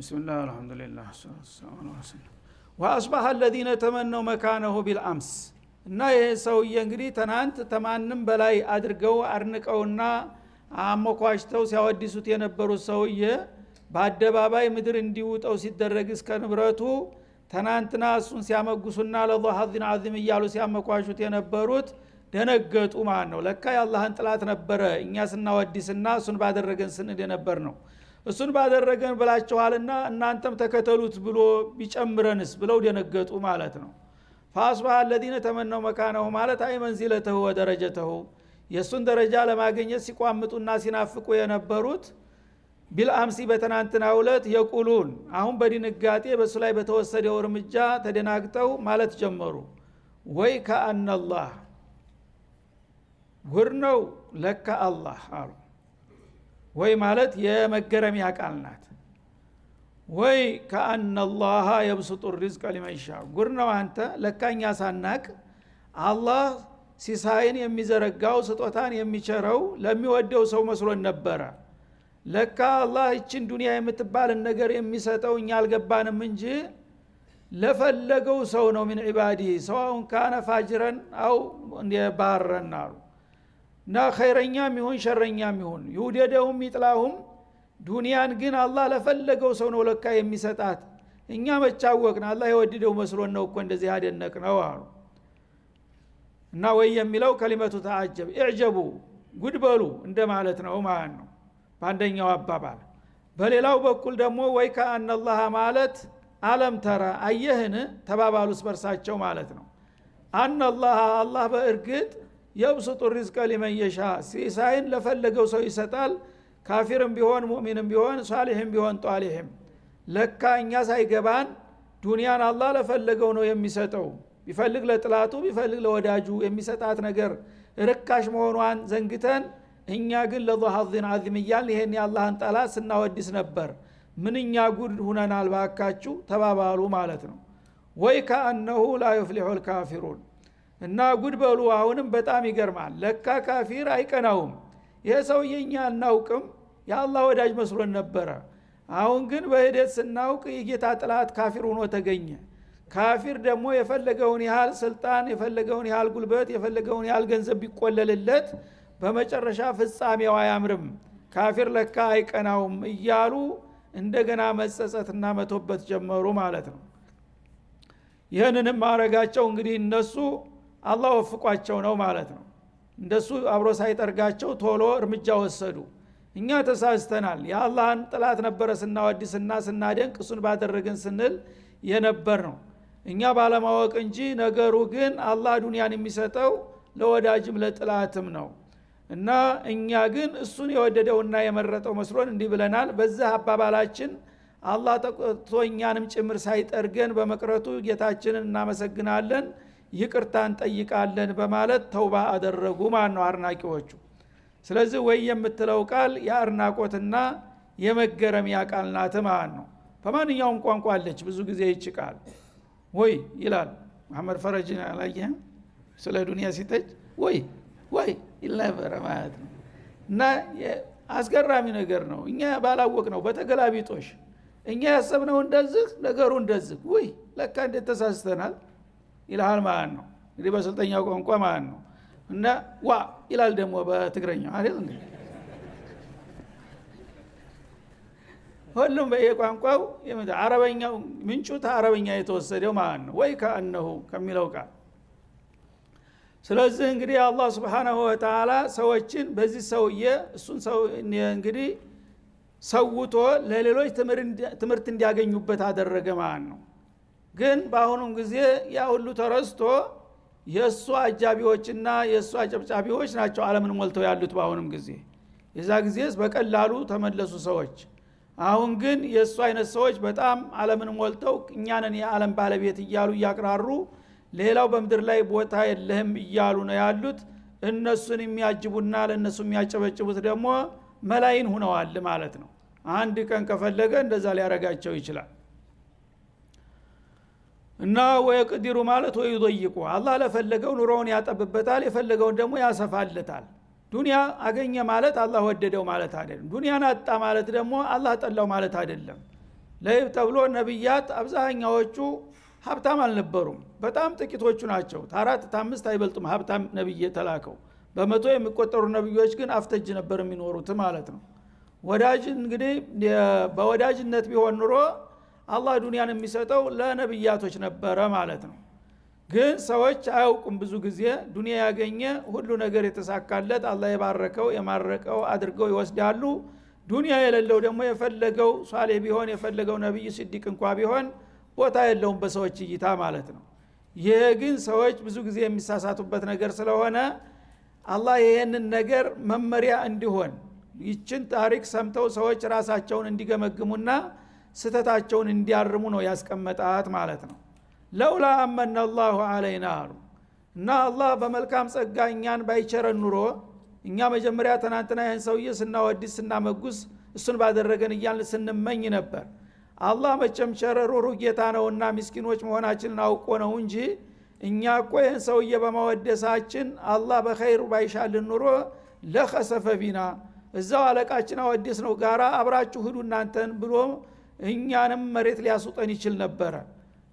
ቢስሚላህ አልহামዱሊላህ ወአስባህ الذين ተመነው መካነሁ ቢልአምስ እና ይሄ ሰውዬ እንግዲህ ትናንት ተማንም በላይ አድርገው አርንቀውና አሞኳሽተው ሲያወድሱት የነበሩት ሰውዬ በአደባባይ ምድር እንዲውጠው ሲደረግ እስከ ንብረቱ ትናንትና እሱን ሲያመጉሱና ለላህ ሐዚን አዚም እያሉ ሲያመኳሹት የነበሩት ደነገጡ ማለት ነው። ለካ የአላህን ጥላት ነበረ እኛ ስናወድስና እሱን ባደረገን ስንል የነበር ነው። እሱን ባደረገን ብላችኋልና እናንተም ተከተሉት ብሎ ቢጨምረንስ ብለው ደነገጡ ማለት ነው። فاصبح الذين تمنوا مكانه ማለት አይ መንዚለተሁ ወደረጀተሁ የሱን ደረጃ ለማግኘት ሲቋምጡና ሲናፍቁ የነበሩት ቢልአምሲ በተናንትና ሁለት የቁሉን አሁን በድንጋጤ በሱ ላይ በተወሰደው እርምጃ ተደናግጠው ማለት ጀመሩ። ወይ ከአንላህ ጉር ነው ለካ አላህ አሉ። ወይ ማለት የመገረሚያ ቃል ናት። ወይ ከአንላህ የብሱጡ ሪዝቅ ሊመን ይሻእ ጉር ነው አንተ ለካኛ ሳናቅ አላህ ሲሳይን የሚዘረጋው ስጦታን የሚቸረው ለሚወደው ሰው መስሎን ነበረ። ለካ አላህ እቺን ዱንያ የምትባልን ነገር የሚሰጠው እኛ አልገባንም እንጂ ለፈለገው ሰው ነው። ምን ዒባዲ ሰዋውን ካነ ፋጅረን አው ባረን አሉ። እና ኸይረኛም ይሁን ሸረኛም ይሁን ይውደደውም ይጥላሁም ዱንያን ግን አላህ ለፈለገው ሰው ነው ለካ የሚሰጣት። እኛ መቻወቅን አላህ የወደደው መስሎን ነው እኮ እንደዚህ ያደነቅ ነው አሉ። እና ወይ የሚለው ከሊመቱ ተዓጀብ ኢዕጀቡ ጉድበሉ እንደማለት ነው ማለት ነው በአንደኛው አባባል። በሌላው በኩል ደግሞ ወይ ከአንላህ ማለት አለም ተራ አየህን ተባባሉስ በርሳቸው ማለት ነው። አንላህ አላህ በእርግጥ የብሱጡ ሪዝቀ ሊመን ይሻእ ሲሳይን ለፈለገው ሰው ይሰጣል። ካፊርም ቢሆን ሙእሚንም ቢሆን ሷሊህም ቢሆን ጧሊህም። ለካ እኛ ሳይገባን ዱንያን አላህ ለፈለገው ነው የሚሰጠው። ቢፈልግ ለጥላቱ ቢፈልግ ለወዳጁ የሚሰጣት ነገር ርካሽ መሆኗን ዘንግተን እኛ ግን ለዙ ሐዚን አዚም እያልን ይሄን የአላህን ጠላት ስናወድስ ነበር። ምንኛ ጉድ ሁነናል ባካችሁ ተባባሉ ማለት ነው። ወይ ከአነሁ ላ ዩፍሊሑ ልካፊሩን እና ጉድ በሉ አሁንም በጣም ይገርማል። ለካ ካፊር አይቀናውም። ይሄ ሰውዬ እኛ አናውቅም የአላህ ወዳጅ መስሎን ነበረ። አሁን ግን በሂደት ስናውቅ የጌታ ጥላት ካፊር ሆኖ ተገኘ። ካፊር ደግሞ የፈለገውን ያህል ስልጣን የፈለገውን ያህል ጉልበት የፈለገውን ያህል ገንዘብ ቢቆለልለት በመጨረሻ ፍጻሜው አያምርም። ካፊር ለካ አይቀናውም እያሉ እንደገና መጸጸትና መቶበት ጀመሩ ማለት ነው። ይህንንም ማረጋቸው እንግዲህ እነሱ አላህ ወፍቋቸው ነው ማለት ነው። እንደሱ አብሮ ሳይጠርጋቸው ቶሎ እርምጃ ወሰዱ። እኛ ተሳስተናል የአላህን ጥላት ነበረ ስናወድስና ስናደንቅ እሱን ባደረግን ስንል የነበር ነው እኛ ባለማወቅ እንጂ ነገሩ ግን አላህ ዱንያን የሚሰጠው ለወዳጅም ለጥላትም ነው። እና እኛ ግን እሱን የወደደውና የመረጠው መስሎን እንዲህ ብለናል። በዛ አባባላችን አላህ ተቆጥቶ እኛንም ጭምር ሳይጠርገን በመቅረቱ ጌታችንን እናመሰግናለን ይቅርታን ጠይቃለን በማለት ተውባ አደረጉ ማለት ነው አርናቂዎቹ። ስለዚህ ወይ የምትለው ቃል የአርናቆትና የመገረሚያ ቃል ናት ማለት ነው። በማንኛውም ቋንቋ አለች ብዙ ጊዜ ይችቃል ወይ ይላል መሐመድ ፈረጅን አላየህም ስለ ዱንያ ሲተች ወይ ወይ ይላበረ ማለት ነው። እና አስገራሚ ነገር ነው። እኛ ባላወቅ ነው በተገላቢጦሽ እኛ ያሰብነው እንደዚህ ነገሩ እንደዚህ ወይ ለካ እንዴት ተሳስተናል ይላል ማለት ነው። እንግዲህ በስልጠኛው ቋንቋ ማለት ነው። እና ዋ ይላል ደግሞ በትግረኛው አይደል እንዴ? ሁሉም በየቋንቋው አረበኛው ምንጩ አረበኛ የተወሰደው ማለት ነው። ወይ ከአነሁ ከሚለው ቃል። ስለዚህ እንግዲህ አላህ Subhanahu Wa Ta'ala ሰዎችን በዚህ ሰውዬ እሱን ሰው እንግዲህ ሰውቶ ለሌሎች ትምህርት እንዲያገኙበት አደረገ ማለት ነው። ግን በአሁኑም ጊዜ ያ ሁሉ ተረስቶ የሱ አጃቢዎችና የሱ አጨብጫቢዎች ናቸው ዓለምን ሞልተው ያሉት በአሁኑም ጊዜ። የዛ ጊዜስ በቀላሉ ተመለሱ ሰዎች። አሁን ግን የሱ አይነት ሰዎች በጣም ዓለምን ሞልተው እኛንን የዓለም ባለቤት እያሉ እያቀራሩ ሌላው በመድር ላይ ቦታ የለህም እያሉ ነው ያሉት። እነሱን የሚያጅቡና ለነሱ የሚያጨበጭቡት ደግሞ መላይን ሆነዋል ማለት ነው። አንድ ቀን ከፈለገ እንደዛ ሊያረጋቸው ይችላል። እና ወይቅዲሩ ማለት ወይضይቁ አላህ ለፈለገው ኑሮውን ያጠብበታል የፈለገውን ደግሞ ያሰፋለታል። ዱንያ አገኘ ማለት አላህ ወደደው ማለት አይደለም። ዱንያን አጣ ማለት ደግሞ አላህ ጠላው ማለት አይደለም። ለይብ ተብሎ ነብያት አብዛኛዎቹ ሀብታም አልነበሩም። በጣም ጥቂቶቹ ናቸው። ታራት ታምስት አይበልጡም ሀብታም ነብይ የተላከው። በመቶ የሚቆጠሩ ነብዮች ግን አፍተጅ ነበር የሚኖሩት ማለት ነው። ወዳጅ እንግዲህ በወዳጅነት ቢሆን ኑሮ አላህ ዱንያን የሚሰጠው ለነብያቶች ነበረ ማለት ነው። ግን ሰዎች አያውቁም። ብዙ ጊዜ ዱንያ ያገኘ ሁሉ ነገር የተሳካለት አላህ የባረከው የማረቀው አድርገው ይወስዳሉ። ዱንያ የሌለው ደግሞ የፈለገው ሷሊህ ቢሆን የፈለገው ነብይ ሲዲቅ እንኳ ቢሆን ቦታ የለውም በሰዎች እይታ ማለት ነው። ይሄ ግን ሰዎች ብዙ ጊዜ የሚሳሳቱበት ነገር ስለሆነ አላህ ይሄንን ነገር መመሪያ እንዲሆን ይችን ታሪክ ሰምተው ሰዎች ራሳቸውን እንዲገመግሙና ስተታቸውን እንዲያርሙ ነው ያስቀመጣት ማለት ነው። ለውላ አመነ አላሁ ዐለይና አሉ እና አላህ በመልካም ጸጋ እኛን ባይቸረን ኑሮ እኛ መጀመሪያ ትናንትና ይህን ሰውዬ ስናወድስ ስናመጉስ እሱን ባደረገን እያልን ስንመኝ ነበር። አላህ መቼም ቸረሩሩ ጌታ ነውና ምስኪኖች መሆናችንን አውቆ ነው እንጂ እኛ እኮ ይህን ሰውዬ በማወደሳችን አላህ በኸይሩ ባይሻልን ኑሮ ለኸሰፈ ቢና እዛው አለቃችን አወደስ ነው ጋራ አብራችሁ ሂዱ እናንተን ብሎ እኛንም መሬት ሊያስውጠን ይችል ነበረ።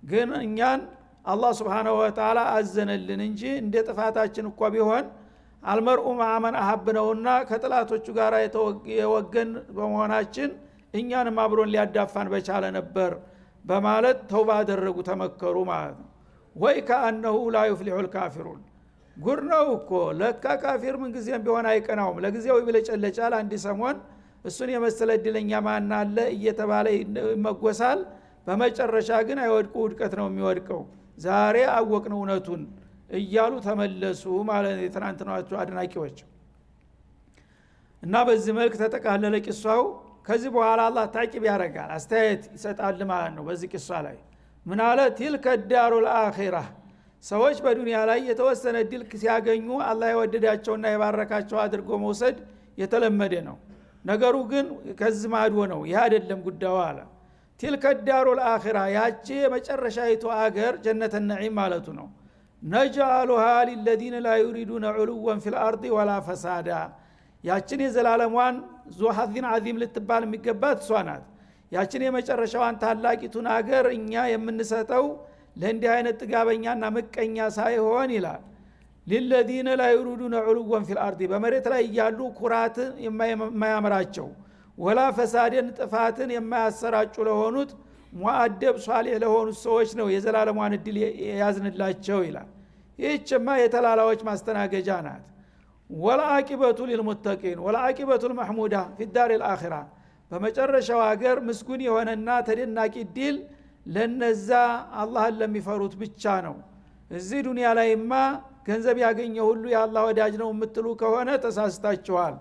ግን እኛን አላህ Subhanahu Wa Ta'ala አዘነልን እንጂ እንደ ጥፋታችን እኮ ቢሆን አልመርኡ ማመን አሐብ ነውና ከጥላቶቹ ጋራ የወገን በመሆናችን እኛንም አብሮን ሊያዳፋን በቻለ ነበር በማለት ተውባ አደረጉ ተመከሩ ማለት ነው። ወይ ከአንሁ ላ ይፍሊሑል ካፊሩን ጉር ነው እኮ ለካ ካፊር ምን ጊዜም ቢሆን አይቀናውም። ለጊዜው ይብለጨለጫል አንድ ሰሞን እሱን የመሰለ እድለኛ ማን አለ እየተባለ ይመጎሳል። በመጨረሻ ግን አይወድቁ ውድቀት ነው የሚወድቀው። ዛሬ አወቅነው እውነቱን እያሉ ተመለሱ ማለት ነው የትናንትናቸው አድናቂዎች። እና በዚህ መልክ ተጠቃለለ ቂሷው። ከዚህ በኋላ አላህ ታቂብ ያደርጋል አስተያየት ይሰጣል ማለት ነው። በዚህ ቂሷ ላይ ምን አለ? ቲልከ ዳሩል አኺራ ሰዎች በዱንያ ላይ የተወሰነ ድል ሲያገኙ አላህ የወደዳቸውና የባረካቸው አድርጎ መውሰድ የተለመደ ነው። ነገሩ ግን ከዚህ ማዶ ነው። ይህ አይደለም ጉዳዩ አለ። ቲልከ ዳሩል አኺራ ያቺ የመጨረሻይቱ አገር ጀነተ ነዒም ማለቱ ነው። ነጅአሉሃ ሊለዚነ ላ ዩሪዱነ ዑሉወን ፊል አርዲ ወላ ፈሳዳ ያችን የዘላለሟን ዙሐዚን ዓዚም ልትባል የሚገባት እሷ ናት። ያችን የመጨረሻዋን ታላቂቱን አገር እኛ የምንሰጠው ለእንዲህ አይነት ጥጋበኛና ምቀኛ ሳይሆን ይላል ሊለዚነ ላ ዩሪዱነ ዑሉወን ፊል አርዲ በመሬት ላይ ያሉ ኩራትን የማያምራቸው ወላ ፈሳድን ጥፋትን የማያሰራጩ ለሆኑት ሙአደብ ሷሊህ ለሆኑት ሰዎች ነው የዘላለሟን እድል ያዝንላቸው ይላል። ይህችማ የተላላዎች ማስተናገጃ ናት። ወልዓቂበቱ ሊልሙተቂን ወልዓቂበቱ ልመሕሙዳ ፊ ዳሪል አኺራ በመጨረሻው ሀገር ምስጉን የሆነና ተደናቂ ድል ለነዛ አላህን ለሚፈሩት ብቻ ነው። እዚህ ዱንያ ላይማ ገንዘብ ያገኘ ሁሉ የአላህ ወዳጅ ነው የምትሉ ከሆነ ተሳስታችኋል።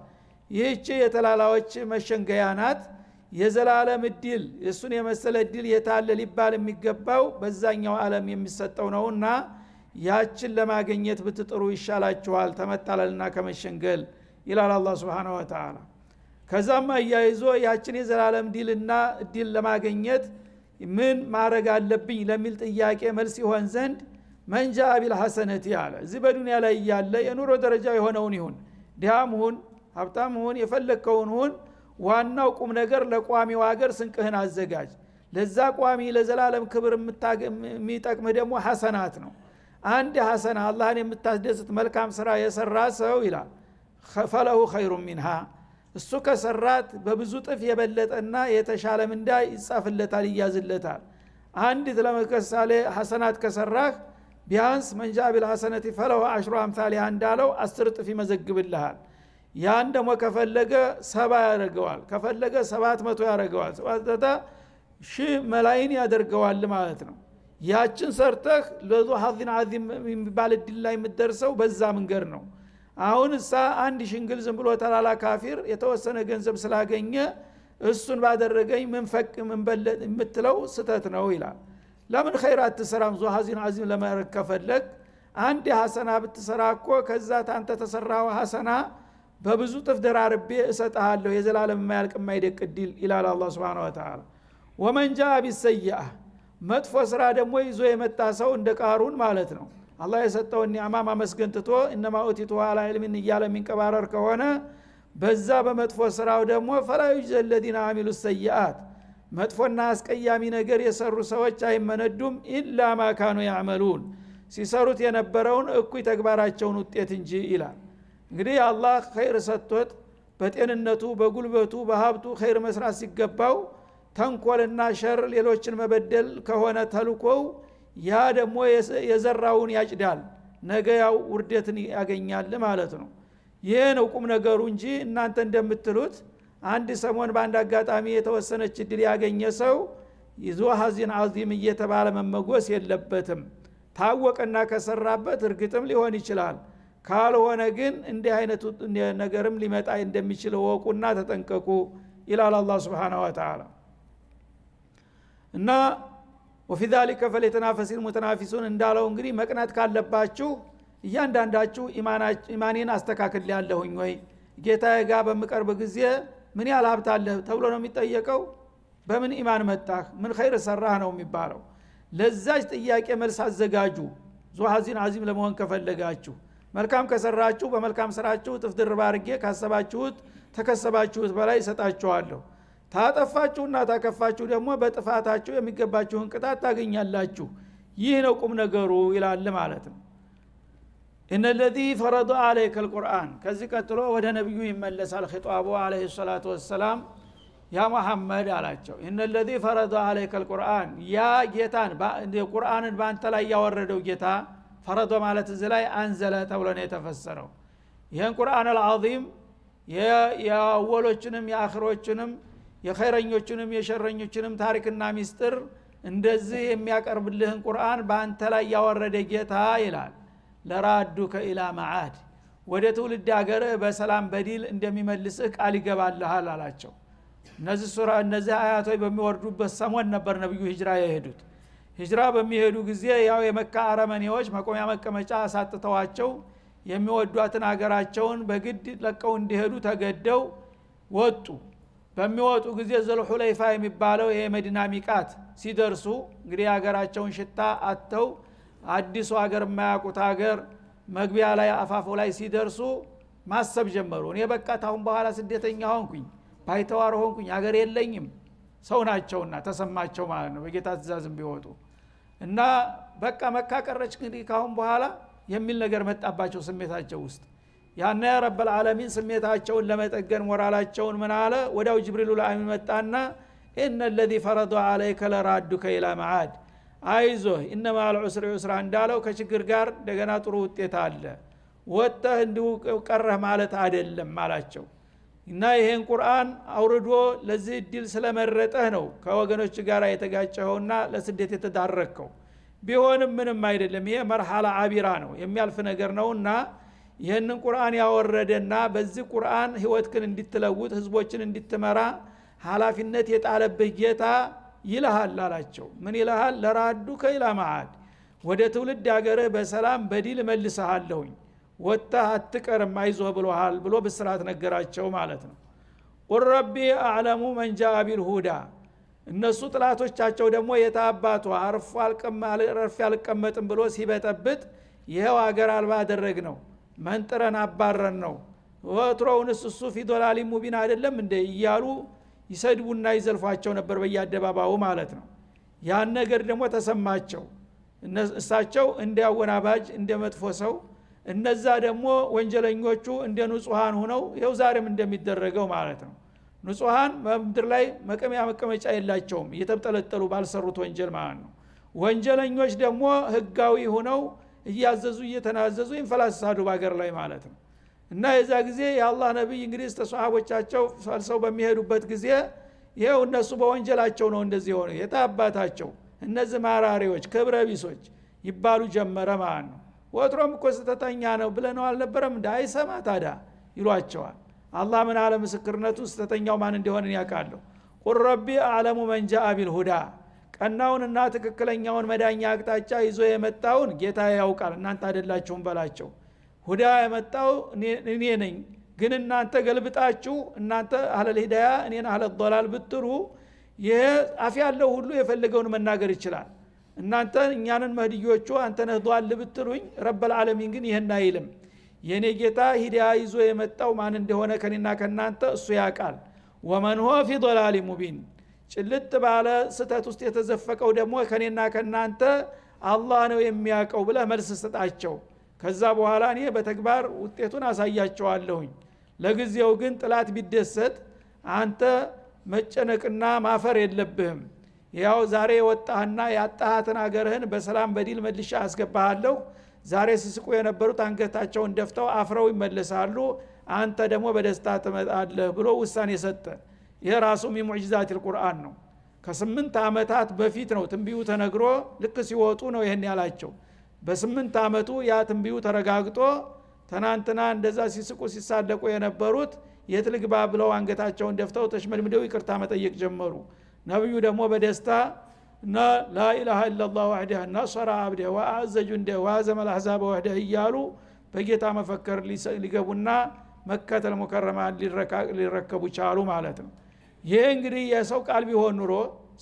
ይህች የተላላዎች መሸንገያ ናት። የዘላለም እድል እሱን የመሰለ እድል የታለ ሊባል የሚገባው በዛኛው ዓለም የሚሰጠው ነውና ያችን ለማግኘት ብትጥሩ ይሻላችኋል ተመጣለልና ከመሸንገል ይላል አላህ Subhanahu Wa Ta'ala። ከዛም አያይዞ ያችን የዘላለም እድል ለማግኘት ምን ማድረግ አለብኝ ለሚል ጥያቄ መልስ ይሆን ዘንድ መንጃ ቢልሐሰነቲ አለ። እዚህ በዱንያ ላይ ያለ የኑሮ ደረጃ የሆነውን ይሁን ዲያም ሁን ሀብታም ሁን የፈለከውን ሁን ዋናው ቁም ነገር ለቋሚው ሀገር ስንቅህን አዘጋጅ። ለዛ ቋሚ ለዘላለም ክብር የሚጠቅምህ ደግሞ ሐሰናት ነው። አንድ ሐሰና አላህን የምታስደስት መልካም ስራ የሰራ ሰው ይላል ፈለሁ ኸይሩ ሚንሃ እሱ ከሰራት በብዙ ጥፍ የበለጠና የተሻለ ምንዳ ይጻፍለታል ይያዝለታል። አንዲት ለምሳሌ ሐሰናት ከሰራህ ቢያንስ መንጃ ቢልሐሰነቲ ፈለሁ አሽሩ አምሳሊሃ እንዳለው 10 ጥፍ ይመዘግብልሃል። ያን ደግሞ ከፈለገ 70 ያደርገዋል፣ ከፈለገ 700 ያደርገዋል፣ 700 መላይን ያደርገዋል ማለት ነው። ያችን ሰርተህ ለዙ ሐዚን ዓዚም የሚባል እድል ላይ የምትደርሰው በዛ መንገድ ነው። አሁን እሳ አንድ ሽንግል ዝም ብሎ ተላላ ካፊር የተወሰነ ገንዘብ ስላገኘ እሱን ባደረገኝ ምን ፈቅ ምን በለጥ የምትለው ስተት ነው ይላል። ለምን ኸይራት ተሰራም ዙ ሐዚን ዓዚም ለማድረግ ከፈለግ አንድ ሐሰና ብትሰራ እኮ ከዛ ታንተ ተሰራው ሐሰና በብዙ ጥፍ ደራርቤ እሰጣለሁ የዘላለም የማያልቅ የማይደቅ እድል ይላል አላህ Subhanahu Wa Ta'ala። ወመን ጃአ ቢሰይአ መጥፎ ስራ ደግሞ ይዞ የመጣ ሰው እንደ ቃሩን ማለት ነው። አላህ የሰጠውን ኒዕማ ማመስገን ትቶ እነማ ኡቲቱ አላ ኢልሚን እያለ የሚንቀባረር ከሆነ በዛ በመጥፎ ስራው ደግሞ ፈላ ይጀል الذين عملوا السيئات መጥፎና አስቀያሚ ነገር የሰሩ ሰዎች አይመነዱም ኢላ ማ ካኑ ያዕመሉን ሲሰሩት የነበረውን እኩይ ተግባራቸውን ውጤት እንጂ ይላል። እንግዲህ አላህ ኸይር ሰጥቶት በጤንነቱ በጉልበቱ በሀብቱ ኸይር መስራት ሲገባው ተንኮልና ሸር ሌሎችን መበደል ከሆነ ተልኮው ያ ደግሞ የዘራውን ያጭዳል፣ ነገ ያው ውርደትን ያገኛል ማለት ነው። ይሄ ነው ቁም ነገሩ እንጂ እናንተ እንደምትሉት አንድ ሰሞን በአንድ አጋጣሚ የተወሰነች እድል ያገኘ ሰው ይዞ ሀዚን አዚም እየተባለ መመጎስ የለበትም። ታወቀና ከሰራበት እርግጥም ሊሆን ይችላል። ካልሆነ ግን እንዲህ አይነቱ ነገርም ሊመጣ እንደሚችል ወቁና ተጠንቀቁ ይላል አላህ Subhanahu Wa Ta'ala። እና وفي ذلك فليتنافس المتنافسون እንዳለው እንግዲህ መቅናት ካለባችሁ እያንዳንዳችሁ ኢማኔን አስተካክል ያለሁኝ ወይ ጌታዬ ጋር በመቀርብ ጊዜ ምን ያህል ሀብት አለህ ተብሎ ነው የሚጠየቀው። በምን ኢማን መጣህ ምን ኸይር ሰራህ ነው የሚባለው። ለዛች ጥያቄ መልስ አዘጋጁ። ዙሃዚን አዚም ለመሆን ከፈለጋችሁ መልካም ከሰራችሁ በመልካም ስራችሁ ትፍድር ባርጌ ካሰባችሁት ተከሰባችሁት በላይ ሰጣችኋለሁ። ታጠፋችሁና ታከፋችሁ ደግሞ በጥፋታችሁ የሚገባችሁን ቅጣት ታገኛላችሁ። ይህ ነው ቁም ነገሩ ይላል ማለት ነው። إن الذي فرض عليك القرآن ከዚህ ቀጥሎ ወደ ነብዩ ይመለሳል ኺጣቡ አለይሂ ሰላቱ ወሰለም። ያ መሐመድ አላቸው إن الذي فرض عليك القرآن ያ ጌታን ቁርአንን ባንተ ላይ ያወረደው ጌታ ፈረዶ ማለት እዚህ ላይ አንዘለ ተብሎ ነው የተፈሰረው። ይሄን ቁርአን العظيم የአወሎችንም የአኺሮችንም የኸይረኞችንም የሸረኞችንም ታሪክና ሚስጥር እንደዚህ የሚያቀርብልህን ቁርአን ባንተ ላይ ያወረደ ጌታ ይላል። ለራዱከ ኢላ መዓድ ወደ ትውልድ ሀገር በሰላም በዲል እንደሚመልስህ ቃል ይገባልሃል አላቸው። እነዚህ አያቶች በሚወርዱበት ሰሞን ነበር ነብዩ ሂጅራ የሄዱት። ሂጅራ በሚሄዱ ጊዜ ያው የመካ አረመኔዎች መቆሚያ መቀመጫ አሳጥተዋቸው የሚወዷትን ሀገራቸውን በግድ ለቀው እንዲሄዱ ተገደው ወጡ። በሚወጡ ጊዜ ዘልሁለይፋ የሚባለው የመዲና ሚቃት ሲደርሱ እንግዲህ ሀገራቸውን ሽታ አጥተው አዲሱ ሀገር የማያውቁት ሀገር መግቢያ ላይ አፋፉ ላይ ሲደርሱ ማሰብ ጀመሩ። እኔ በቃ ታሁን በኋላ ስደተኛ ሆንኩኝ፣ ባይተዋር ሆንኩኝ፣ ሀገር የለኝም። ሰው ናቸውና ተሰማቸው ማለት ነው በጌታ ትእዛዝም ቢወጡ እና በቃ መካ ቀረች እንግዲህ ካሁን በኋላ የሚል ነገር መጣባቸው ስሜታቸው ውስጥ። ያና ያ ረብ العالمين ስሜታቸውን ለመጠገን ሞራላቸውን ምን አለ ወዳው ጅብሪል ለአሚን መጣና ان الذي فرض عليك لرادك الى معاد አይዞህ ኢነማ العسر يسرا እንዳለው ከችግር ጋር እንደገና ጥሩ ውጤት አለ ወጣህ እንዲው ቀረህ ማለት አይደለም አላቸው። እና ይሄን ቁርአን አውርዶ ለዚህ ዲል ስለመረጠህ ነው ከወገኖች ጋር የተጋጨኸውና ለስደት የተዳረከው። ቢሆንም ምንም አይደለም፣ ይሄ መርሐላ አቢራ ነው የሚያልፍ ነገር ነውና ይሄንን ቁርአን ያወረደና በዚህ ቁርአን ህይወትክን እንድትለውጥ ህዝቦችን እንድትመራ ኃላፊነት የጣለብህ ጌታ ይልሃል አላቸው። ምን ይልሃል? ለራዱከ ኢላ መዓድ ወደ ትውልድ ሀገርህ በሰላም በዲል መልሰሃለሁኝ ወጣህ አትቀርም አይዞህ ብሎሃል ብሎ ብስራት ነገራቸው ማለት ነው። ቁል ረቢ አዕለሙ መን ጃአ ቢልሁዳ እነሱ ጥላቶቻቸው ደግሞ የታባቱ አርፍ አልቀመጥም ብሎ ሲበጠብጥ ይሄው ሀገር አልባ አደረግ ነው መንጥረን አባረን ነው ወትሮውንስ እሱ ፊ ዶላሊ ሙቢን አይደለም እንደ እያሉ ይሰድቡና ይዘልፏቸው ነበር በየአደባባዩ ማለት ነው። ያን ነገር ደግሞ ተሰማቸው። እሳቸው እንዲያወናባጅ እንደ መጥፎ ሰው፣ እነዛ ደግሞ ወንጀለኞቹ እንደ ንጹሃን ሆነው ይኸው ዛሬም እንደሚደረገው ማለት ነው። ንጹሃን በምድር ላይ መቀመጫ የላቸውም እየተጠለጠሉ ባልሰሩት ወንጀል ማለት ነው። ወንጀለኞች ደግሞ ህጋዊ ሆነው እያዘዙ እየተናዘዙ ይንፈላሳዱ ባገር ላይ ማለት ነው። እና የዛ ጊዜ የአላህ ነብይ እንግዲህ ተሷሃቦቻቸው ፈልሰው በሚሄዱበት ጊዜ ይሄው እነሱ በወንጀላቸው ነው እንደዚህ ሆነ የታባታቸው እነዚህ ማራሪዎች ክብረ ቢሶች ይባሉ ጀመረ ማለት ነው። ወትሮም እኮ ስተተኛ ነው ብለነው አልነበረም እንዳይሰማ ታዳ ይሏቸዋል። አላህ ምን አለ ምስክርነቱ ስተተኛው ማን እንደሆነ ያውቃል። ቁል ረቢ አዕለሙ መን ጃአ ቢልሁዳ ቀናውንና ትክክለኛውን መዳኛ አቅጣጫ ይዞ የመጣውን ጌታ ያውቃል እናንተ አይደላችሁም በላቸው። ሁዳ የመጣው እኔ ነኝ፣ ግን እናንተ ገልብጣችሁ እናንተ አህለል ሂዳያ እኔን አህለል ዶላል ብትሩ ይሄ አፍ ያለው ሁሉ የፈለገውን መናገር ይችላል። እናንተ እኛንን መህዲዮቹ አንተ ነህ ዷል ብትሉኝ ረብል ዓለሚን ግን ይሄን አይልም። የኔ ጌታ ሂዳያ ይዞ የመጣው ማን እንደሆነ ከኔና ከናንተ እሱ ያውቃል። ወመን ሆ ፊ ዶላሊ ሙቢን ጭልጥ ባለ ስተት ውስጥ የተዘፈቀው ደግሞ ከኔና ከናንተ አላህ ነው የሚያውቀው ብለህ መልስ ስጣቸው። ከዛ በኋላ እኔ በተግባር ውጤቱን አሳያቸዋለሁኝ። ለጊዜው ግን ጥላት ቢደሰት አንተ መጨነቅና ማፈር የለብህም። ያው ዛሬ ወጣህና ያጣሃትን አገርህን በሰላም በዲል መልሻ አስገባሃለሁ። ዛሬ ሲስቁ የነበሩት አንገታቸውን ደፍተው አፍረው ይመለሳሉ። አንተ ደግሞ በደስታ ትመጣለህ ብሎ ውሳኔ ሰጠ። ይሄ ራሱ ሙዕጂዛቲል ቁርአን ነው። ከ8 ዓመታት በፊት ነው ትንቢዩ ተነግሮ ልክ ሲወጡ ነው ይሄን ያላቸው። በ8 ዓመቱ ያ ትንቢዩ ተረጋግጦ ትናንትና እንደዛ ሲስቁ ሲሳለቁ የነበሩት የት ልግባ ብለው አንገታቸውን ደፍተው ተሽመድምደው ይቅርታ መጠየቅ ጀመሩ። ነብዩ ደግሞ በደስታ ላኢላሃ ኢላላህ ወህደሁ ነሰረ አብደሁ ወአዘ ጁንደሁ ወሀዘመ አልአሕዛበ ወህደሁ እያሉ በጌታ መፈከር ሊገቡና መከተል ሙከረማ ሊረከቡ ቻሉ ማለት ነው። ይሄ እንግዲህ የሰው ቃል ቢሆን ኑሮ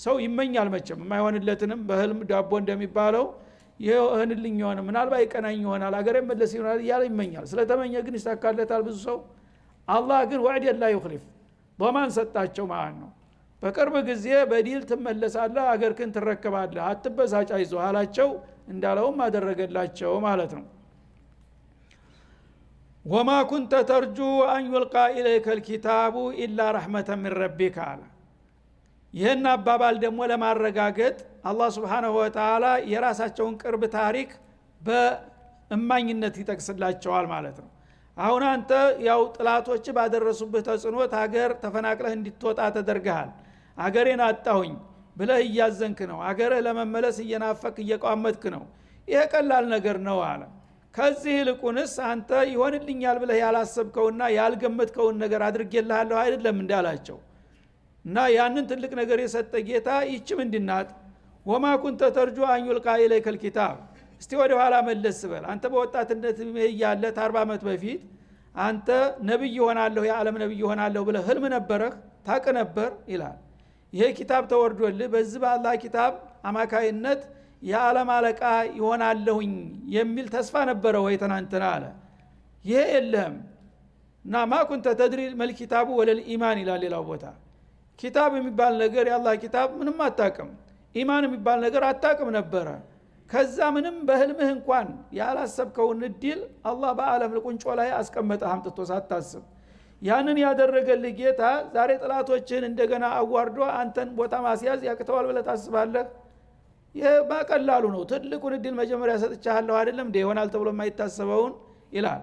ሰው ይመኛል መቼም የማይሆንለትንም በህልም ዳቦ እንደሚባለው ይሆንልኝ ይሆናል ምናልባት ይቀናኝ ይሆናል አገሬ መለስ ይሆናል እያለ ይመኛል። ስለተመኘ ግን ይሳካለታል ብዙ ሰው። አላህ ግን ወዕድ ላ ይኽሊፍ ضمان ሰጣቸው ማለት ነው። በቅርብ ጊዜ በዲል ትመለሳለህ አገርክን ትረከባለህ አትበሳጭ አይዞህ አላቸው። እንዳለውም አደረገላቸው ማለት ነው። ወማ ኩንተ ተርጁ አን ዩልቃ ኢለይከ ልኪታቡ ኢላ ረሕመተ ምን ረቢከ አለ። ይህን አባባል ደግሞ ለማረጋገጥ አላህ ስብሓንሁ ወተዓላ የራሳቸውን ቅርብ ታሪክ በእማኝነት ይጠቅስላቸዋል ማለት ነው። አሁን አንተ ያው ጥላቶች ባደረሱብህ ተጽዕኖት ሀገር ተፈናቅለህ እንድትወጣ ተደርገሃል። አገሬን አጣሁኝ ብለህ እያዘንክ ነው። አገርህ ለመመለስ እየናፈክ እየቋመትክ ነው። ይሄ ቀላል ነገር ነው አለ። ከዚህ ይልቁንስ አንተ ይሆንልኛል ብለህ ያላሰብከውና ያልገመትከውን ነገር አድርጌልሃለሁ አይደለም እንዳላቸው እና ያንን ትልቅ ነገር የሰጠ ጌታ ይህች ምንድናት? ወማ ኩንተ ተርጁ አን ዩልቃ ኢለይከ ልኪታብ። እስቲ ወደ ኋላ መለስ በል። አንተ በወጣትነት ያለ 40 ዓመት በፊት አንተ ነብይ ሆናለሁ የዓለም ነብይ ሆናለሁ ብለህ ህልም ነበረህ ታቅ ነበር ይላል። ይሄ ኪታብ ተወርዶልህ በዚህ በአላህ ኪታብ አማካይነት የዓለም አለቃ ይሆናለሁኝ የሚል ተስፋ ነበረ ወይ ትናንትና አለ። ይሄ የለም እና ማ ኩንተ ተድሪ መልኪታቡ ወለል ኢማን ይላል ሌላው ቦታ። ኪታብ የሚባል ነገር የአላህ ኪታብ ምንም አታቅም፣ ኢማን የሚባል ነገር አታቅም ነበረ። ከዛ ምንም በህልምህ እንኳን ያላሰብከውን እድል አላህ በዓለም ቁንጮ ላይ አስቀመጠህ አምጥቶ ሳታስብ። ያንን ያደረገልህ ጌታ ዛሬ ጥላቶችህን እንደገና አዋርዶ አንተን ቦታ ማስያዝ ያቅተዋል ብለህ ታስባለህ? ይህ በቀላሉ ነው። ትልቁን እድል መጀመሪያ ሰጥቻለሁ አይደለም እንደ ይሆናል ተብሎ የማይታሰበውን ይላል።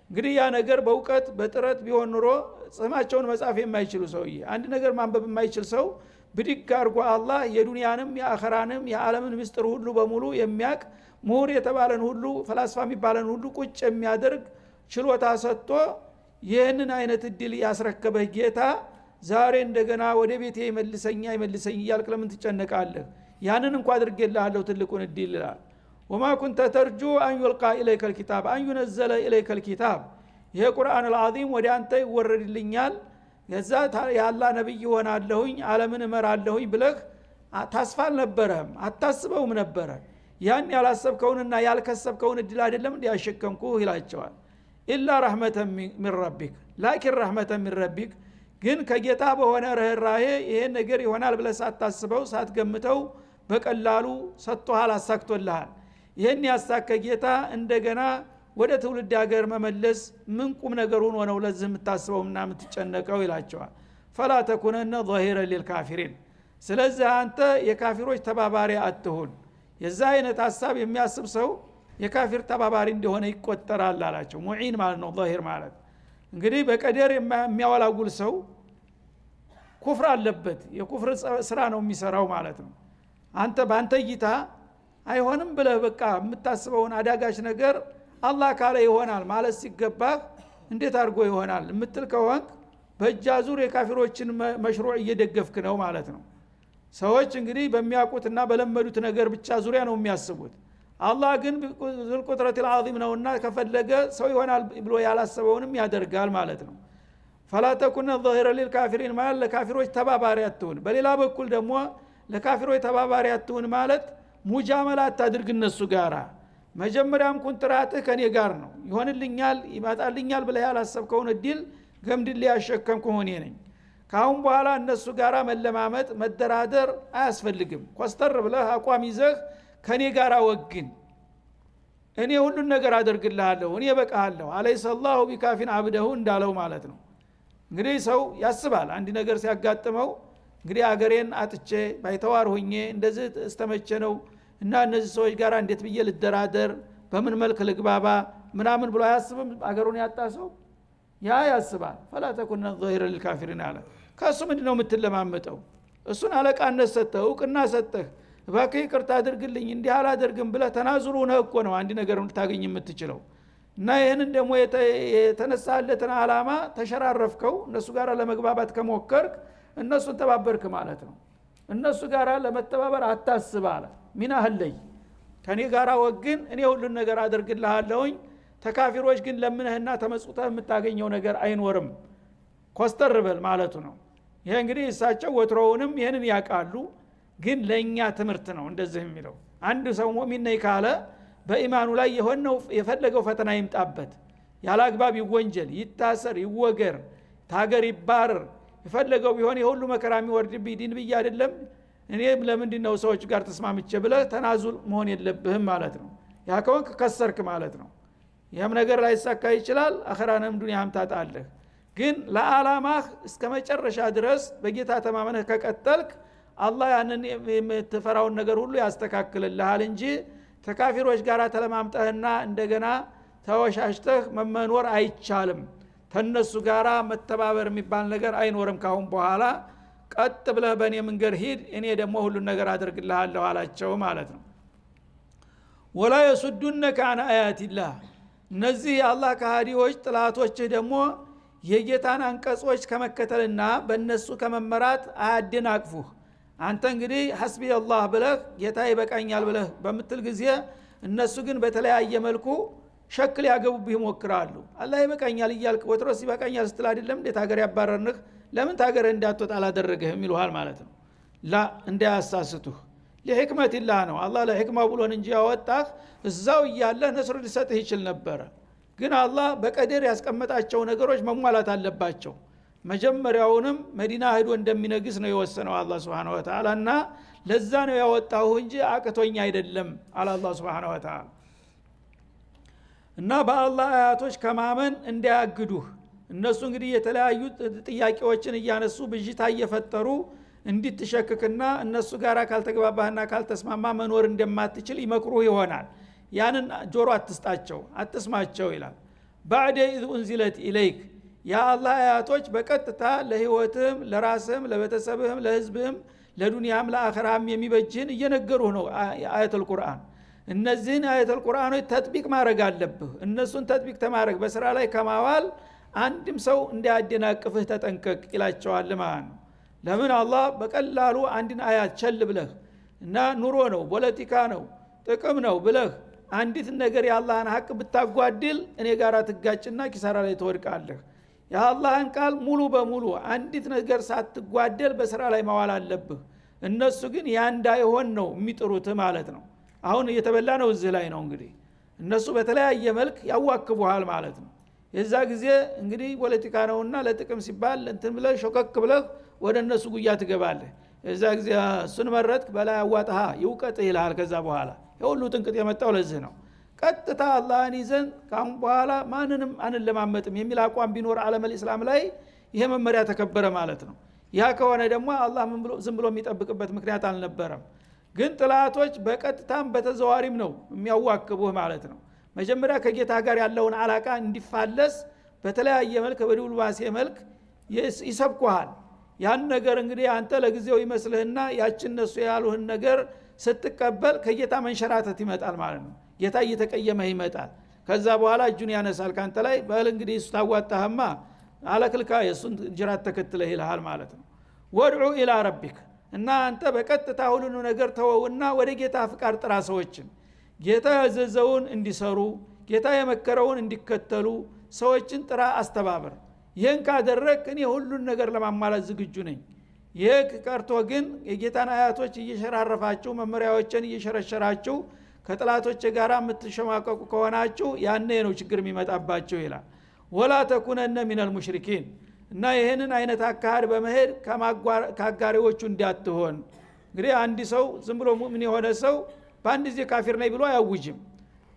እንግዲህ ያ ነገር በእውቀት በጥረት ቢሆን ኑሮ ጽማቸውን መጻፍ የማይችሉ ሰውዬ አንድ ነገር ማንበብ የማይችል ሰው ብድግ አድርጎ አላህ የዱንያንም የአኸራንም የዓለምን ምስጢር ሁሉ በሙሉ የሚያቅ ምሁር የተባለን ሁሉ ፈላስፋ የሚባለን ሁሉ ቁጭ የሚያደርግ ችሎታ ሰጥቶ ይህንን አይነት እድል ያስረከበህ ጌታ ዛሬ እንደገና ወደ ቤቴ ይመልሰኝ እያልክ ለምን ትጨነቃለህ? ያንን እንኳ አድርጌልሃለሁ ትልቁን እድል ይላል። ወማ ኩንተ ተርጁ አን ዩልቃ ኢለይከ ልኪታብ አን ዩነዘለ ኢለይከ ልኪታብ። ይሄ ቁርአን አልዓዚም ወደ አንተ ይወረድልኛል የዛ የአላህ ነብይ ሆናለሁኝ ዓለምን እመራለሁኝ ብለህ ታስፋ አልነበረህም፣ አታስበውም ነበረ። ያን ያላሰብከውንና ያልከሰብከውን እድል አይደለም እንዲያሸከምኩህ ይላቸዋል። ኢላ ረሕመተ ሚን ረቢክ ላኪን ረሕመተ ሚን ረቢክ ግን ከጌታ በሆነ ርህራሄ ይሄን ነገር ይሆናል ብለህ ሳታስበው ሳትገምተው በቀላሉ ሰጥቶሃል፣ አሳክቶልሃል። ይህን ያሳከ ጌታ እንደገና ወደ ትውልድ ሀገር መመለስ ምን ቁም ነገር ሆኖ ነው ለዚህ የምታስበውና የምትጨነቀው ይላቸዋል። ፈላ ተኩነነ ظሂረ ሊልካፊሪን። ስለዚህ አንተ የካፊሮች ተባባሪ አትሁን። የዛ አይነት ሐሳብ የሚያስብ ሰው የካፊር ተባባሪ እንደሆነ ይቆጠራል አላቸው። ሙዒን ማለት ነው ظሂር ማለት እንግዲህ በቀደር የሚያወላጉል ሰው ኩፍር አለበት፣ የኩፍር ስራ ነው የሚሰራው ማለት ነው። አንተ ባንተ እይታ አይሆንም ብለህ በቃ የምታስበውን አዳጋች ነገር አላህ ካለ ይሆናል ማለት ሲገባህ እንዴት አድርጎ ይሆናል የምትል ከሆንክ በእጃዙር የካፊሮችን መሽሩዕ እየደገፍክ ነው ማለት ነው። ሰዎች እንግዲህ በሚያውቁትና በለመዱት ነገር ብቻ ዙሪያ ነው የሚያስቡት። አላህ ግን ዙል ቁድረት العظيم ነውና ከፈለገ ሰው ይሆናል ብሎ ያላሰበውንም ያደርጋል ማለት ነው። فلا تكن ظهير للكافرين ማለት ለካፊሮች ተባባሪ አትሁን። በሌላ በኩል ደግሞ ለካፊሮች ተባባሪ አትሁን ማለት ሙጃመላ አታድርግ እነሱ ጋራ። መጀመሪያም ኮንትራትህ ከኔ ጋር ነው፣ ይሆንልኛል ይመጣልኛል ብለህ ያላሰብከውን እድል ገምድል ያሸከምኩ ሆኔ ነኝ። ካሁን በኋላ እነሱ ጋራ መለማመጥ መደራደር አያስፈልግም ኮስተር ብለህ አቋም ይዘህ ከኔ ጋራ ወግን እኔ ሁሉን ነገር አደርግልሃለሁ እኔ በቃለሁ አለይሰ አላሁ ቢካፊን አብደሁ እንዳለው ማለት ነው። እንግዲህ ሰው ያስባል አንድ ነገር ሲያጋጥመው እንግዲህ አገሬን አጥቼ ባይተዋር ሆኜ እንደዚህ እስተመቼ ነው እና እነዚህ ሰዎች ጋር እንዴት ብዬ ልደራደር በምን መልክ ልግባባ ምናምን ብሎ አያስብም። አገሩን ያጣ ሰው ያ ያስባል። فلا تكن ظهير للكافرين አለ። ከሱ ምንድነው የምትለማመጠው? እሱን አለቃነት ሰጠህ እውቅና ሰጠህ እባክህ ይቅርታ አድርግልኝ እንዲህ አላደርግም ብለህ ተናዝሩ ነው እኮ ነው አንድ ነገር ልታገኝ የምትችለው። እና ይሄንን ደግሞ የተነሳለትን አላማ ተሸራረፍከው እነሱ ጋር ለመግባባት ከሞከርክ እነሱን ተባበርክ ማለት ነው። እነሱ ጋር ለመተባበር አታስብ አለ። ሚና ህለይ ከኔ ጋር ወግን እኔ ሁሉን ነገር አደርግልሃለሁኝ ተካፊሮች ግን ለምነህና ተመጽውተህ የምታገኘው ነገር አይኖርም ኮስተር በል ማለቱ ነው። ይሄ እንግዲህ እሳቸው ወትሮውንም ይሄንን ያውቃሉ ግን ለኛ ትምህርት ነው እንደዚህ የሚለው። አንድ ሰው ሙእሚን ነኝ ካለ በኢማኑ ላይ የፈለገው ፈተና ይምጣበት ያላግባብ ይወንጀል ይታሰር ይወገር ታገር ይባረር የፈለገው ቢሆን የሁሉ መከራ የሚወርድብኝ ዲን ብዬ አይደለም እኔ ለምንድነው ሰዎች ጋር ተስማምቼ ብለህ ተናዙል መሆን የለብህም ማለት ነው። ያ ከሆንክ ከሰርክ ማለት ነው። ይህም ነገር ላይሳካ ይችላል አኸራንም ዱንያም ታጣለህ። ግን ለዓላማህ እስከ መጨረሻ ድረስ በጌታ ተማመነህ ከቀጠልክ አላህ ያንን የምትፈራውን ነገር ሁሉ ያስተካክልልሃል እንጂ ተካፊሮች ጋር ተለማምጠህና እንደገና ተወሻሽተህ መመኖር አይቻልም። ተነሱ ጋራ መተባበር የሚባል ነገር አይኖርም ካሁን በኋላ ቀጥ ብለህ በእኔ መንገድ ሂድ እኔ ደግሞ ሁሉን ነገር አደርግልሃለሁ አላቸው ማለት ነው። ወላ የሱዱነከ አን አያቲላህ እነዚህ የአላህ ከሃዲዎች ጥላቶችህ ደግሞ የጌታን አንቀጾች ከመከተልና በእነሱ ከመመራት አያደናቅፉህ። አንተ እንግዲህ ሐስቢ አላህ ብለህ ጌታ ይበቃኛል ብለህ በምትል ጊዜ እነሱ ግን በተለያየ መልኩ ሸክል ያገቡብህ ይሞክራሉ። አላህ ይበቃኛል እያልክ ወትሮስ ይበቃኛል ስትል አይደለም እንዴት ሀገር ያባረርንህ ለምን ታገር እንዳትወጣ አላደረገህም ይሉሃል ማለት ነው። ላ እንዳያሳስቱህ ለህክመቲላህ ነው አላህ ለህክማው ብሎን እንጂ ያወጣህ እዛው እያለህ ነስር ሊሰጥህ ይችል ነበር። ግን አላህ በቀደር ያስቀመጣቸው ነገሮች መሟላት አለባቸው። መጀመሪያውንም መዲና ሄዶ እንደሚነግስ ነው የወሰነው አላህ Subhanahu Wa Ta'ala እና ለዛ ነው ያወጣው እንጂ አቅቶኛ አይደለም አለ አላህ Subhanahu Wa Ta'ala። እና በአላህ አያቶች ከማመን እንዲያግዱህ እነሱ እንግዲህ የተለያዩ ጥያቄዎችን እያነሱ ብዥታ እየፈጠሩ እንድትሸክክና እነሱ ጋር ካልተግባባህና ካልተስማማ መኖር እንደማትችል ይመክሩህ ይሆናል። ያንን ጆሮ አትስጣቸው አትስማቸው ይላል። بعد إذ أنزلت إليك ያ አላህ አያቶች በቀጥታ ለህይወትም ለራስህም ለቤተሰብህም ለህዝብህም ለዱንያም ለአኺራም የሚበጅን እየነገሩህ ነው አያተል ቁርአን። እነዚህን አያተል ቁርአኖች ተጥቢቅ ማድረግ አለብህ። እነሱን ተጥቢቅ ተማረግ በስራ ላይ ከማዋል አንድም ሰው እንዲያደናቅፍህ ተጠንቀቅ ይላቸዋል ማለት ነው። ለምን አላህ በቀላሉ አንድን አያት ቸል ብለህ እና ኑሮ ነው ፖለቲካ ነው ጥቅም ነው ብለህ አንዲት ነገር የአላህን ሐቅ ብታጓድል እኔ ጋራ ትጋጭና ኪሳራ ላይ ትወድቃለህ። የአላህን ቃል ሙሉ በሙሉ አንዲት ነገር ሳትጓደል በስራ ላይ ማዋል አለብህ። እነሱ ግን ያ እንዳይሆን ነው የሚጥሩት ማለት ነው። አሁን እየተበላ ነው እዚህ ላይ ነው እንግዲህ እነሱ በተለያየ መልክ ያዋክቡሃል ማለት ነው። የዛ ጊዜ እንግዲህ ፖለቲካ ነውና ለጥቅም ሲባል እንትን ብለህ ሾከክ ብለህ ወደ እነሱ ጉያ ትገባለህ። የዛ ጊዜ እሱን መረጥክ በላይ አዋጣሃ ይውቀጥ ይልሃል። ከዛ በኋላ የሁሉ ጥንቅጥ የመጣው ለዚህ ነው። ቀጥታ አላህን ይዘን ካሁን በኋላ ማንንም አንለማመጥም የሚል አቋም ቢኖር ዓለመል እስላም ላይ ይሄ መመሪያ ተከበረ ማለት ነው። ያ ከሆነ ደግሞ አላህ ዝም ብሎ የሚጠብቅበት ምክንያት አልነበረም። ግን ጥላቶች በቀጥታም በተዘዋሪም ነው የሚያዋክቡህ ማለት ነው። መጀመሪያ ከጌታ ጋር ያለውን አላቃ እንዲፋለስ በተለያየ መልክ በዲፕሎማሲ መልክ ይሰብኩሃል። ያን ነገር እንግዲህ አንተ ለጊዜው ይመስልህና ያችን እነሱ ያሉህን ነገር ስትቀበል ከጌታ መንሸራተት ይመጣል ማለት ነው። ጌታ እየተቀየመህ ይመጣል። ከዛ በኋላ እጁን ያነሳል ካንተ ላይ በል እንግዲህ እሱ ታዋጣህማ አለክልካ የሱን ጅራት ተከትለህ ይልሃል ማለት ነው። ወድዑ ኢላ ረቢክ እና አንተ በቀጥታ ሁሉን ነገር ተወውና ወደ ጌታ ፍቃድ ጥራ። ሰዎችን ጌታ ያዘዘውን እንዲሰሩ ጌታ የመከረውን እንዲከተሉ ሰዎችን ጥራ አስተባበር። ይህን ካደረክ እኔ ሁሉን ነገር ለማሟላት ዝግጁ ነኝ። ይህ ቀርቶ ግን የጌታን አያቶች እየሸራረፋችሁ መመሪያዎችን እየሸረሸራችሁ ከጥላቶች ጋር የምትሸማቀቁ ከሆናችሁ ያኔ ነው ችግር የሚመጣባችሁ ይላል። ወላ ተኩነነ ሚነል ሙሽሪኪን እና ይሄንን አይነት አካሃድ በመሄድ ከአጋሪዎቹ እንዳትሆን። እንግዲህ አንድ ሰው ዝም ብሎ ሙእሚን የሆነ ሰው በአንድ ጊዜ ካፊር ነኝ ብሎ አያውጅም።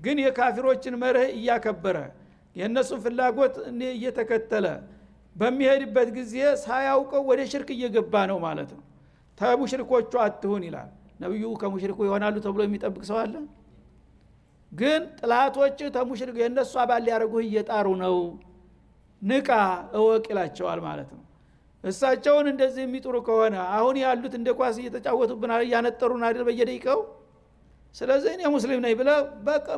ግን የካፊሮችን መርህ እያከበረ የነሱን ፍላጎት እየተከተለ በሚሄድበት ጊዜ ሳያውቀው ወደ ሽርክ እየገባ ነው ማለት ነው። ተሙሽሪኮቹ አትሁን ይላል ነብዩ። ከሙሽሪኩ ይሆናሉ ተብሎ የሚጠብቅ ሰው አለ? ግን ጥላቶች ተሙሽሪክ የነሱ አባል ሊያደርጉህ እየጣሩ ነው፣ ንቃ እወቅ ይላቸዋል ማለት ነው። እሳቸውን እንደዚህ የሚጥሩ ከሆነ አሁን ያሉት እንደ ኳስ እየተጫወቱብናል፣ እያነጠሩን አይደል በየደቂቃው። ስለዚህ እኔ ሙስሊም ነኝ ብለህ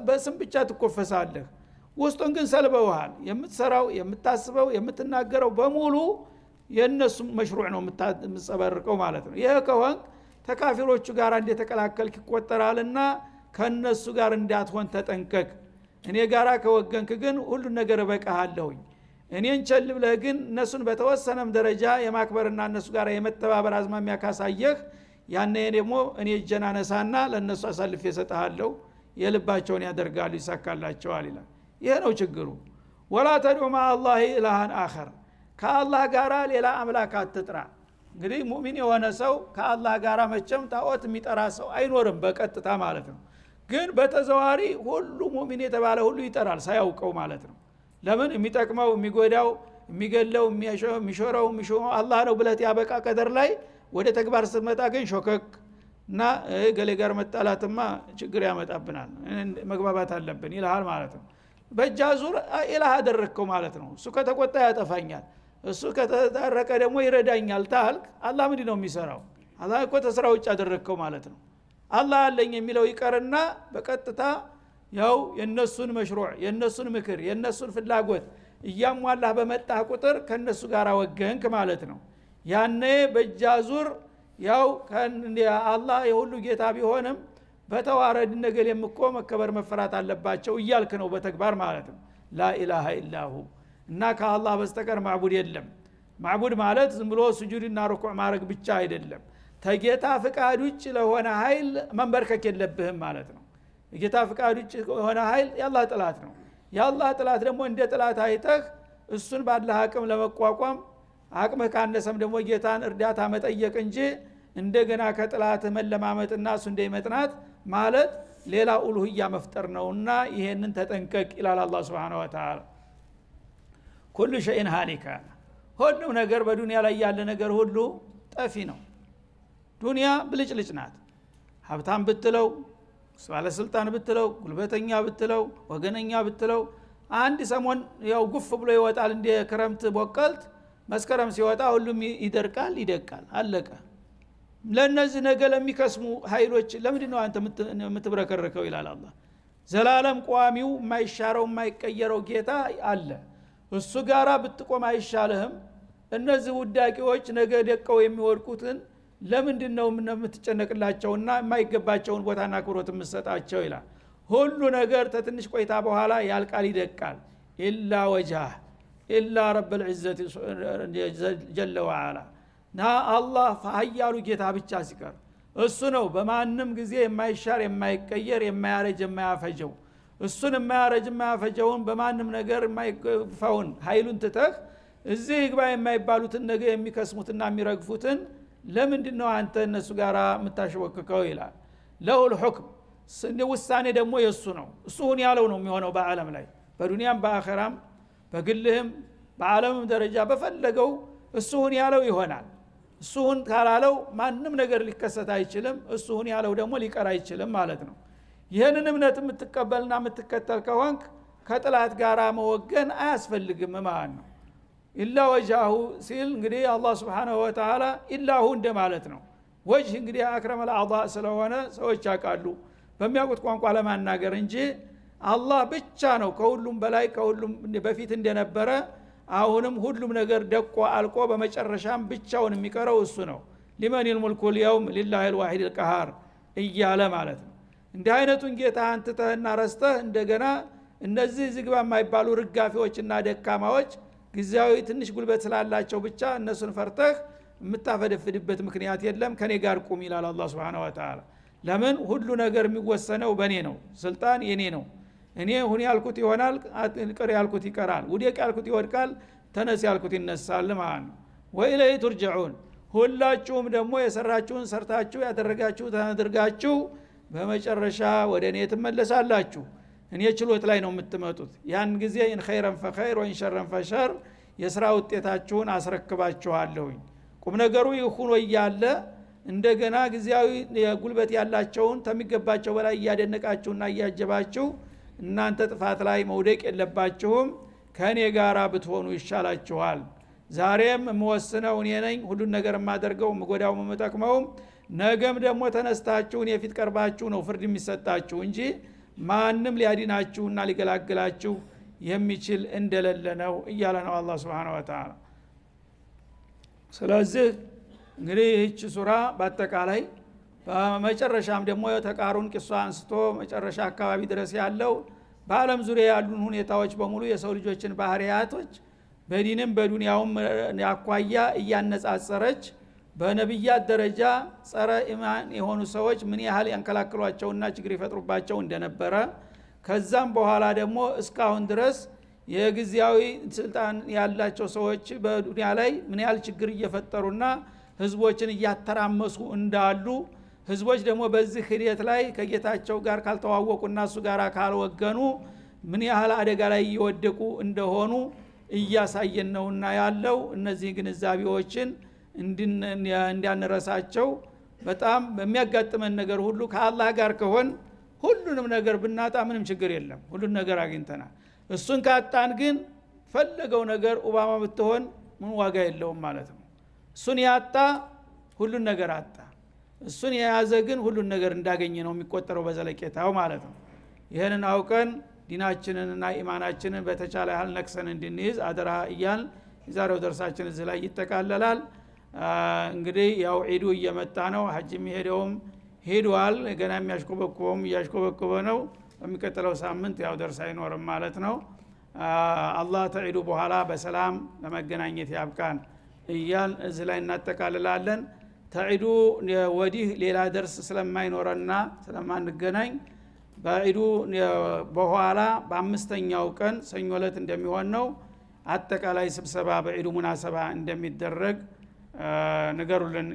በስም ብቻ ትኮፈሳለህ፣ ውስጡን ግን ሰልበውሃል። የምትሰራው የምታስበው የምትናገረው በሙሉ የነሱ መሽሩዕ ነው የምትጸበርቀው ማለት ነው። ይሄ ከሆነ ተካፊሮቹ ጋር እንደተቀላቀልክ ይቆጠራልና ከነሱ ጋር እንዳትሆን ተጠንቀቅ። እኔ ጋራ ከወገንክ ግን ሁሉ ነገር በቃሃለሁኝ። እኔን ቸል ብለህ ግን እነሱን በተወሰነም ደረጃ የማክበርና እነሱ ጋር የመተባበር አዝማሚያ ካሳየህ ያኔ ደግሞ እኔ እጄን አነሳና ለነሱ አሳልፌ እሰጥሃለሁ፣ የልባቸውን ያደርጋሉ፣ ይሳካላቸዋል ይላል። ይሄ ነው ችግሩ። ወላ ተድዑ መዐ አላህ ኢላሃን አኸር፣ ከአላህ ጋራ ሌላ አምላክ አትጥራ። እንግዲህ ሙእሚን የሆነ ሰው ከአላህ ጋራ መቼም ጣዖት የሚጠራ ሰው አይኖርም በቀጥታ ማለት ነው። ግን በተዘዋሪ ሁሉ ሙእሚን የተባለ ሁሉ ይጠራል ሳያውቀው ማለት ነው። ለምን? የሚጠቅመው የሚጎዳው የሚገለው የሚሾረው አላህ ነው ብለት ያበቃ ቀደር ላይ ወደ ተግባር ስትመጣ ግን ሾከክ እና ገሌ ጋር መጣላትማ ችግር ያመጣብናል፣ መግባባት አለብን ይልሃል ማለት ነው። በእጃ ዙር ኢላህ አደረግከው ማለት ነው። እሱ ከተቆጣ ያጠፋኛል፣ እሱ ከተታረቀ ደግሞ ይረዳኛል ታልክ አላህ ምንድን ነው የሚሰራው? አላህ እኮ ተስራ ውጭ አደረግከው ማለት ነው። አላህ አለኝ የሚለው ይቀርና በቀጥታ ያው የነሱን መሽሩዕ የነሱን ምክር የነሱን ፍላጎት እያሟላህ በመጣህ ቁጥር ከነሱ ጋር ወገንክ ማለት ነው። ያኔ በእጃ ዙር ያው አላህ የሁሉ ጌታ ቢሆንም በተዋረድ ነገር የምኮ መከበር መፈራት አለባቸው እያልክ ነው በተግባር ማለት ነው። ላኢላሃ ኢላሁ እና ከአላህ በስተቀር ማዕቡድ የለም። ማዕቡድ ማለት ዝም ብሎ ስጁድና ሩኩዕ ማድረግ ብቻ አይደለም። ተጌታ ፍቃድ ውጭ ለሆነ ኃይል መንበርከክ የለብህም ማለት ነው። የጌታ ፍቃድ ውጭ የሆነ ኃይል የአላህ ጥላት ነው። የአላህ ጥላት ደግሞ እንደ ጥላት አይተህ እሱን ባለህ አቅም ለመቋቋም አቅምህ ካነሰም ደግሞ ጌታን እርዳታ መጠየቅ እንጂ እንደገና ከጥላት መለማመጥና እሱ እንደይመጥናት ማለት ሌላ ኡሉህያ መፍጠር ነውና ይሄንን ተጠንቀቅ ይላል አላህ Subhanahu Wa Ta'ala። ኩሉ ሸይን ሃሊካ፣ ሁሉም ነገር በዱንያ ላይ ያለ ነገር ሁሉ ጠፊ ነው። ዱንያ ብልጭልጭ ናት። ሀብታም ብትለው፣ ባለስልጣን ብትለው፣ ጉልበተኛ ብትለው፣ ወገነኛ ብትለው አንድ ሰሞን ያው ጉፍ ብሎ ይወጣል እንደ ክረምት ቦቀልት። መስከረም ሲወጣ ሁሉም ይደርቃል፣ ይደቃል፣ አለቀ። ለነዚህ ነገር ለሚከስሙ ኃይሎች ለምንድነው አንተ የምትብረከረከው ይላል አላህ። ዘላለም ቋሚው የማይሻረው የማይቀየረው ጌታ አለ። እሱ ጋራ ብትቆም አይሻልህም? እነዚህ ውዳቂዎች ነገ ደቀው የሚወድቁትን ለምንድነው የምትጨነቅላቸውና የማይገባቸውን ቦታና ክብሮት የምትሰጣቸው ይላል። ሁሉ ነገር ተትንሽ ቆይታ በኋላ ያልቃል፣ ይደቃል። ኢላ ወጃህ ኢላ ረብል ዒዘቲ ጀለ ወዓላ ና አላህ ኃያሉ ጌታ ብቻ ሲቀር እሱ ነው በማንም ጊዜ የማይሻር የማይቀየር የማያረጅ የማያፈጀው። እሱን የማያረጅ የማያፈጀውን በማንም ነገር የማይገፋውን ኃይሉን ትተህ እዚህ ግባ የማይባሉትን ነገር የሚከስሙትና የሚረግፉትን ለምንድነው አንተ እነሱ ጋር የምታሸወክከው ይላል። ለሁል ሁክም ውሳኔ ደግሞ የሱ ነው። እሱን ያለው ነው የሚሆነው በአለም ላይ በዱንያም በአኺራም በግልህም በአለምም ደረጃ በፈለገው እሱን ያለው ይሆናል። እሱን ካላለው ማንም ነገር ሊከሰት አይችልም። እሱን ያለው ደግሞ ሊቀር አይችልም ማለት ነው። ይህንን እምነት የምትቀበልና የምትከተል ከሆንክ ከጥላት ጋር መወገን አያስፈልግም ማለት ነው። ኢላ ወጃሁ ሲል እንግዲህ አላህ Subhanahu Wa Ta'ala ኢላሁ እንደማለት ነው። ወጅህ እንግዲህ አክረመል አዕضاء ስለሆነ ሰዎች ያውቃሉ በሚያውቁት ቋንቋ ለማናገር እንጂ አላህ ብቻ ነው ከሁሉም በላይ ከሁሉም በፊት እንደነበረ አሁንም ሁሉም ነገር ደቆ አልቆ በመጨረሻም ብቻውን የሚቀረው እሱ ነው። ሊመኒል ሙልኩ اليوم لله الواحد القهار እያለ ማለት ነው። እንዲህ አይነቱን ጌታ አንተተህና ረስተህ እንደገና እነዚህ ዝግባ የማይባሉ ርጋፊዎችና ደካማዎች ጊዜያዊ ትንሽ ጉልበት ስላላቸው ብቻ እነሱን ፈርተህ የምታፈደፍድበት ምክንያት የለም። ከኔ ጋር ቁም ይላል አላህ Subhanahu Wa Ta'ala። ለምን ሁሉ ነገር የሚወሰነው በኔ ነው፣ ስልጣን የኔ ነው። እኔ ሁን ያልኩት ይሆናል ቅር ያልኩት ይቀራል ውደቅ ያልኩት ይወድቃል ተነስ ያልኩት ይነሳል ማለት ነው ወኢለይ ትርጀዑን ሁላችሁም ደግሞ የሰራችሁን ሰርታችሁ ያደረጋችሁት አድርጋችሁ በመጨረሻ ወደ እኔ ትመለሳላችሁ እኔ ችሎት ላይ ነው የምትመጡት ያን ጊዜ ኢን ኸይረን ፈኸይር ወኢን ሸረን ፈሸር የሥራ ውጤታችሁን አስረክባችኋለሁኝ ቁም ነገሩ ይሁን ወያለ እንደገና ግዚያዊ የጉልበት ያላቸውን ተሚገባቸው በላይ ያደነቃችሁና ያያጀባችሁ እናንተ ጥፋት ላይ መውደቅ የለባችሁም ከኔ ጋራ ብትሆኑ ይሻላችኋል ዛሬም የምወስነው እኔ ነኝ ሁሉን ነገር የማደርገው መጎዳው መመጠቅመው ነገም ደግሞ ተነስታችሁ እኔ ፊት ቀርባችሁ ነው ፍርድ የሚሰጣችሁ እንጂ ማንንም ሊያዲናችሁና ሊገላግላችሁ የሚችል እንደሌለ ነው እያለ ነው አላህ Subhanahu Wa Ta'ala ስለዚህ እንግዲህ ይህች ሱራ በአጠቃላይ በመጨረሻም ደግሞ ተቃሩን ቂሷ አንስቶ መጨረሻ አካባቢ ድረስ ያለው በአለም ዙሪያ ያሉን ሁኔታዎች በሙሉ የሰው ልጆችን ባህሪያቶች በዲንም በዱንያውም ያቋያ እያነጻጸረች በነብያት ደረጃ ጸረ ኢማን የሆኑ ሰዎች ምን ያህል ያንከላክሏቸውና ችግር ይፈጥሩባቸው እንደነበረ ከዛም በኋላ ደግሞ እስካሁን ድረስ የግዚያዊ ስልጣን ያላቸው ሰዎች በዱንያ ላይ ምን ያህል ችግር እየፈጠሩና ህዝቦችን እያተራመሱ እንዳሉ ህዝቦች ደግሞ በዚህ ሂደት ላይ ከጌታቸው ጋር ካልተዋወቁና እሱ ጋር ካልወገኑ ምን ያህል አደጋ ላይ እየወደቁ እንደሆኑ እያሳየን ነውና ያለው እነዚህ ግንዛቤዎችን እንዲያነረሳቸው በጣም በሚያጋጥመን ነገር ሁሉ ከአላህ ጋር ከሆን ሁሉንም ነገር ብናጣ ምንም ችግር የለም ሁሉን ነገር አግኝተናል እሱን ካጣን ግን ፈለገው ነገር ኦባማ ብትሆን ምን ዋጋ የለውም ማለት ነው እሱን ያጣ ሁሉን ነገር አጣ እሱን የያዘ ግን ሁሉን ነገር እንዳገኘ ነው የሚቆጠረው በዘለቄታው ማለት ነው ይሄንን አውቀን ዲናችንንና ኢማናችንን በተቻለ ያህል ነክሰን እንድንይዝ አደራ እያል የዛሬው ደርሳችን እዚህ ላይ ይጠቃለላል እንግዲህ ያው ዒዱ እየመጣ ነው ሐጅም ሄደውም ሄዷል ገና የሚያሽኮበኮበውም እያሽኮበኮበ ነው በሚቀጥለው ሳምንት ያው ደርስ አይኖርም ማለት ነው አላህ ተዒዱ በኋላ በሰላም ለመገናኘት ያብቃን እያል እዚህ ላይ እናጠቃልላለን ተዒዱ ወዲህ ሌላ ደርስ ስለማይኖርና ስለማንገናኝ በዒዱ በኋላ በአምስተኛው ቀን ሰኞ ዕለት እንደሚሆን ነው አጠቃላይ ስብሰባ በዒዱ ሙናሰባ እንደሚደረግ ንገሩልን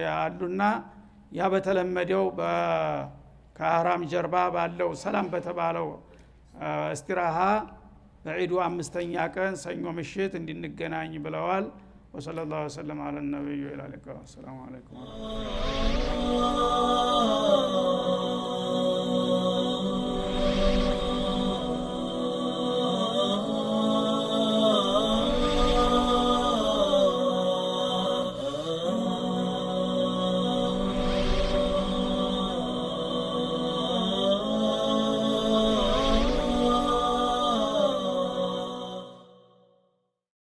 ያሉና ያ በተለመደው ከአህራም ጀርባ ባለው ሰላም በተባለው እስቲራሃ በዒዱ አምስተኛ ቀን ሰኞ ምሽት እንድንገናኝ ብለዋል وصلى الله وسلم على النبي وعلى اله وصحبه السلام عليكم